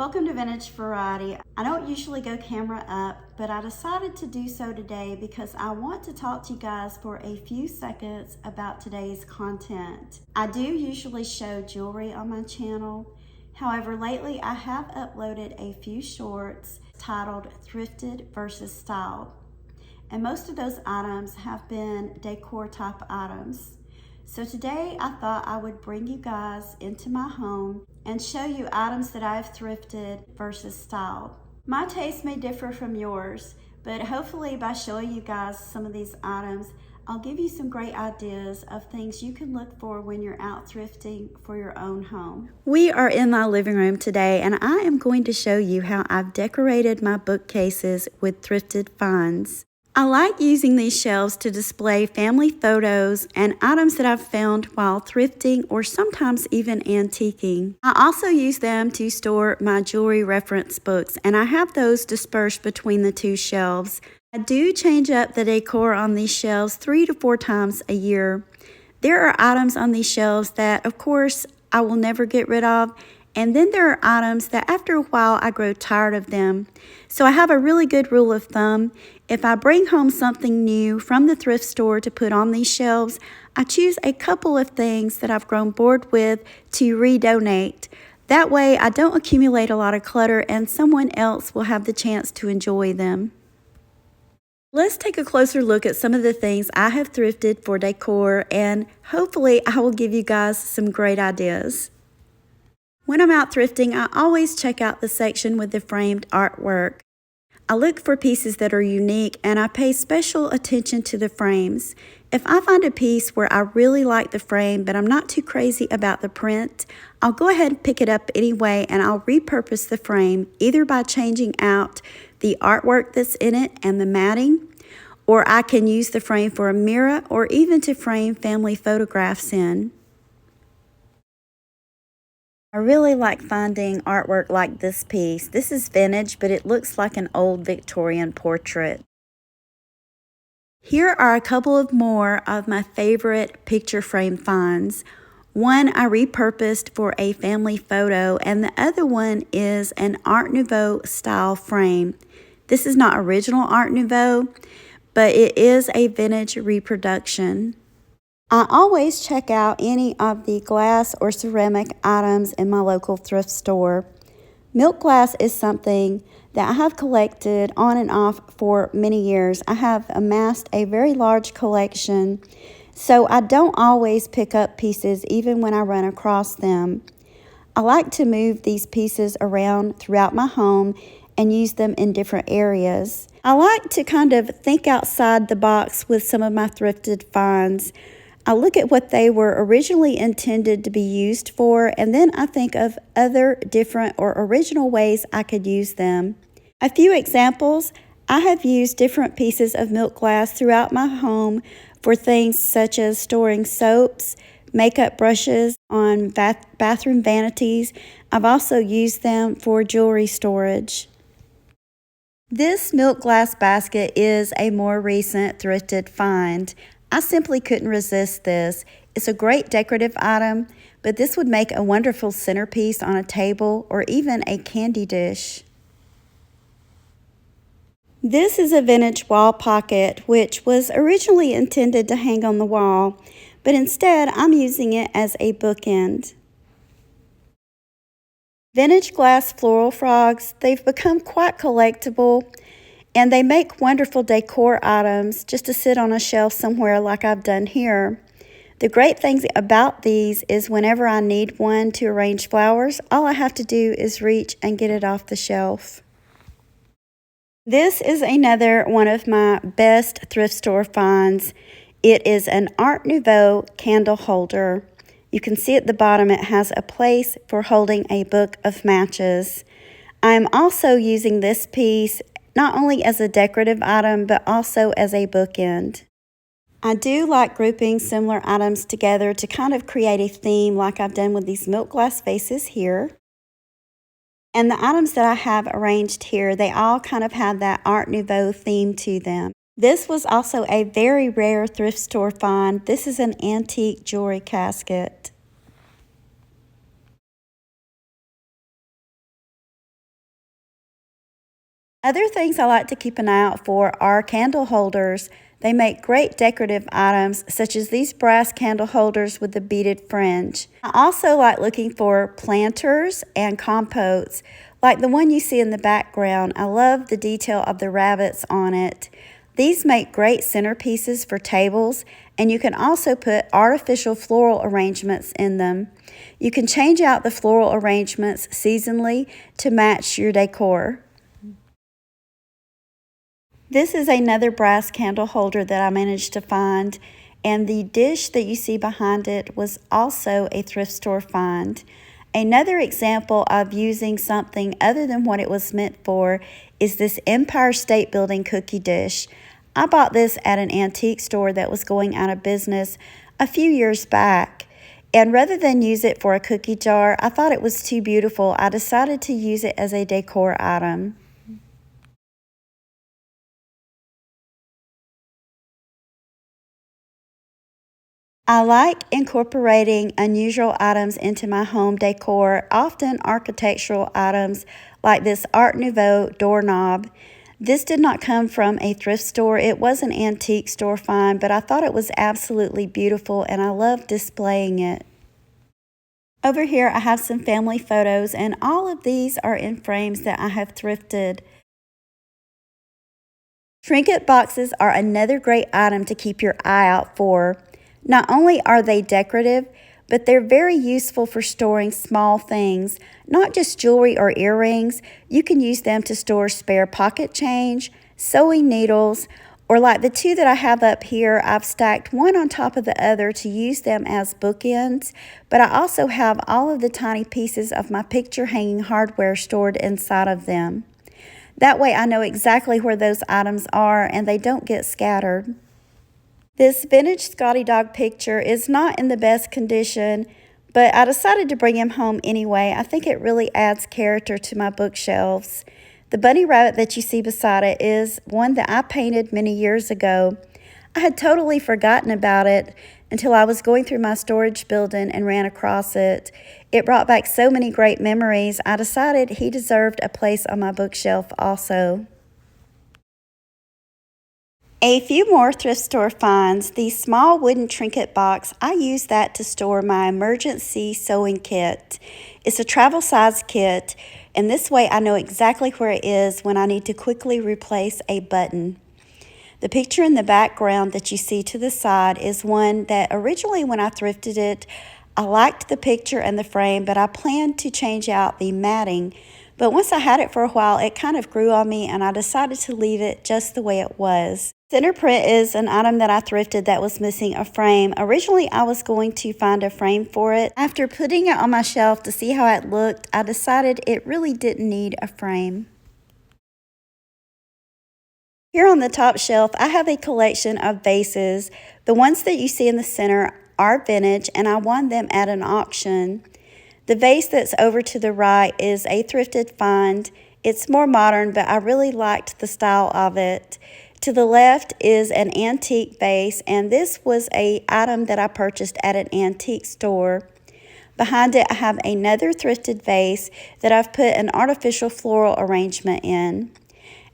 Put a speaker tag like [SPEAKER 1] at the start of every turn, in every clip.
[SPEAKER 1] Welcome to Vintage Variety. I don't usually go camera up, but I decided to do so today because I want to talk to you guys for a few seconds about today's content. I do usually show jewelry on my channel. However, lately I have uploaded a few shorts titled Thrifted versus Styled. And most of those items have been decor type items. So today I thought I would bring you guys into my home and show you items that I've thrifted versus styled. My taste may differ from yours, but hopefully by showing you guys some of these items, I'll give you some great ideas of things you can look for when you're out thrifting for your own home. We are in my living room today, and I am going to show you how I've decorated my bookcases with thrifted finds. I like using these shelves to display family photos and items that I've found while thrifting or sometimes even antiquing. I also use them to store my jewelry reference books, and I have those dispersed between the two shelves. I do change up the decor on these shelves 3 to 4 times a year. There are items on these shelves that, of course, I will never get rid of, and then there are items that after a while I grow tired of them. So I have a really good rule of thumb. If I bring home something new from the thrift store to put on these shelves, I choose a couple of things that I've grown bored with to redonate. That way I don't accumulate a lot of clutter and someone else will have the chance to enjoy them. Let's take a closer look at some of the things I have thrifted for decor, and hopefully I will give you guys some great ideas. When I'm out thrifting, I always check out the section with the framed artwork. I look for pieces that are unique, and I pay special attention to the frames. If I find a piece where I really like the frame, but I'm not too crazy about the print, I'll go ahead and pick it up anyway, and I'll repurpose the frame either by changing out the artwork that's in it and the matting, or I can use the frame for a mirror or even to frame family photographs in. I really like finding artwork like this piece. This is vintage, but it looks like an old Victorian portrait. Here are a couple of more of my favorite picture frame finds. One I repurposed for a family photo, and the other one is an Art Nouveau style frame. This is not original Art Nouveau, but it is a vintage reproduction. I always check out any of the glass or ceramic items in my local thrift store. Milk glass is something that I have collected on and off for many years. I have amassed a very large collection, so I don't always pick up pieces even when I run across them. I like to move these pieces around throughout my home and use them in different areas. I like to kind of think outside the box with some of my thrifted finds. I look at what they were originally intended to be used for, and then I think of other different or original ways I could use them. A few examples: I have used different pieces of milk glass throughout my home for things such as storing soaps, makeup brushes on bathroom vanities. I've also used them for jewelry storage. This milk glass basket is a more recent thrifted find. I simply couldn't resist this. It's a great decorative item, but this would make a wonderful centerpiece on a table or even a candy dish. This is a vintage wall pocket, which was originally intended to hang on the wall, but instead I'm using it as a bookend. Vintage glass floral frogs, they've become quite collectible, and they make wonderful decor items just to sit on a shelf somewhere like I've done here. The great thing about these is whenever I need one to arrange flowers, all I have to do is reach and get it off the shelf. This is another one of my best thrift store finds. It is an Art Nouveau candle holder. You can see at the bottom it has a place for holding a book of matches. I am also using this piece not only as a decorative item, but also as a bookend. I do like grouping similar items together to kind of create a theme like I've done with these milk glass vases here. And the items that I have arranged here, they all kind of have that Art Nouveau theme to them. This was also a very rare thrift store find. This is an antique jewelry casket. Other things I like to keep an eye out for are candle holders. They make great decorative items, such as these brass candle holders with the beaded fringe. I also like looking for planters and compotes, like the one you see in the background. I love the detail of the rabbits on it. These make great centerpieces for tables, and you can also put artificial floral arrangements in them. You can change out the floral arrangements seasonally to match your decor. This is another brass candle holder that I managed to find, and the dish that you see behind it was also a thrift store find. Another example of using something other than what it was meant for is this Empire State Building cookie dish. I bought this at an antique store that was going out of business a few years back. And rather than use it for a cookie jar, I thought it was too beautiful. I decided to use it as a decor item. I like incorporating unusual items into my home decor, often architectural items like this Art Nouveau doorknob. This did not come from a thrift store. It was an antique store find, but I thought it was absolutely beautiful and I love displaying it. Over here I have some family photos, and all of these are in frames that I have thrifted. Trinket boxes are another great item to keep your eye out for. Not only are they decorative, but they're very useful for storing small things, not just jewelry or earrings. You can use them to store spare pocket change, sewing needles, or like the two that I have up here, I've stacked one on top of the other to use them as bookends, but I also have all of the tiny pieces of my picture hanging hardware stored inside of them. That way I know exactly where those items are and they don't get scattered. This vintage Scotty dog picture is not in the best condition, but I decided to bring him home anyway. I think it really adds character to my bookshelves. The bunny rabbit that you see beside it is one that I painted many years ago. I had totally forgotten about it until I was going through my storage building and ran across it. It brought back so many great memories. I decided he deserved a place on my bookshelf also. A few more thrift store finds. The small wooden trinket box, I use that to store my emergency sewing kit. It's a travel size kit, and this way I know exactly where it is when I need to quickly replace a button. The picture in the background that you see to the side is one that originally when I thrifted it, I liked the picture and the frame, but I planned to change out the matting. But once I had it for a while, it kind of grew on me and I decided to leave it just the way it was. Center print is an item that I thrifted that was missing a frame. Originally, I was going to find a frame for it. After putting it on my shelf to see how it looked, I decided it really didn't need a frame. Here on the top shelf, I have a collection of vases. The ones that you see in the center are vintage, and I won them at an auction. The vase that's over to the right is a thrifted find. It's more modern, but I really liked the style of it. To the left is an antique vase, and this was an item that I purchased at an antique store. Behind it, I have another thrifted vase that I've put an artificial floral arrangement in.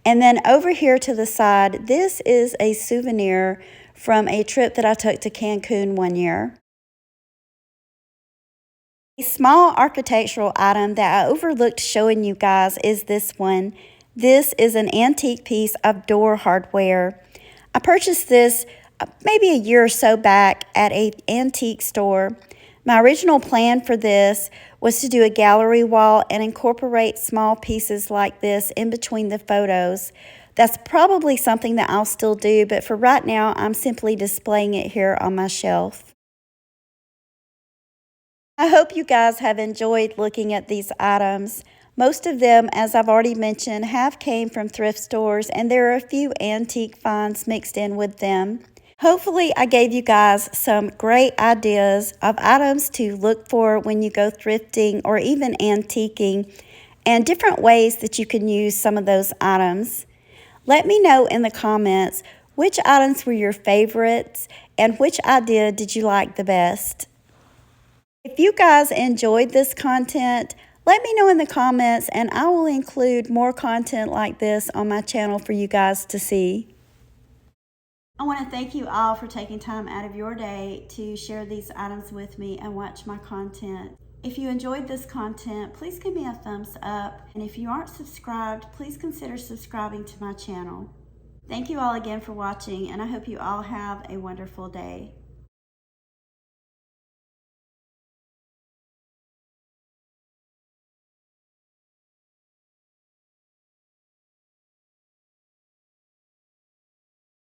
[SPEAKER 1] And then over here to the side, this is a souvenir from a trip that I took to Cancun one year. A small architectural item that I overlooked showing you guys is this one. This is an antique piece of door hardware. I purchased this maybe a year or so back at an antique store. My original plan for this was to do a gallery wall and incorporate small pieces like this in between the photos. That's probably something that I'll still do, but for right now, I'm simply displaying it here on my shelf. I hope you guys have enjoyed looking at these items. Most of them, as I've already mentioned, have came from thrift stores, and there are a few antique finds mixed in with them. Hopefully, I gave you guys some great ideas of items to look for when you go thrifting or even antiquing, and different ways that you can use some of those items. Let me know in the comments which items were your favorites and which idea did you like the best. If you guys enjoyed this content, Let me know in the comments, and I will include more content like this on my channel for you guys to see. I want to thank you all for taking time out of your day to share these items with me and watch my content. If you enjoyed this content, please give me a thumbs up. And if you aren't subscribed, please consider subscribing to my channel. Thank you all again for watching, and I hope you all have a wonderful day.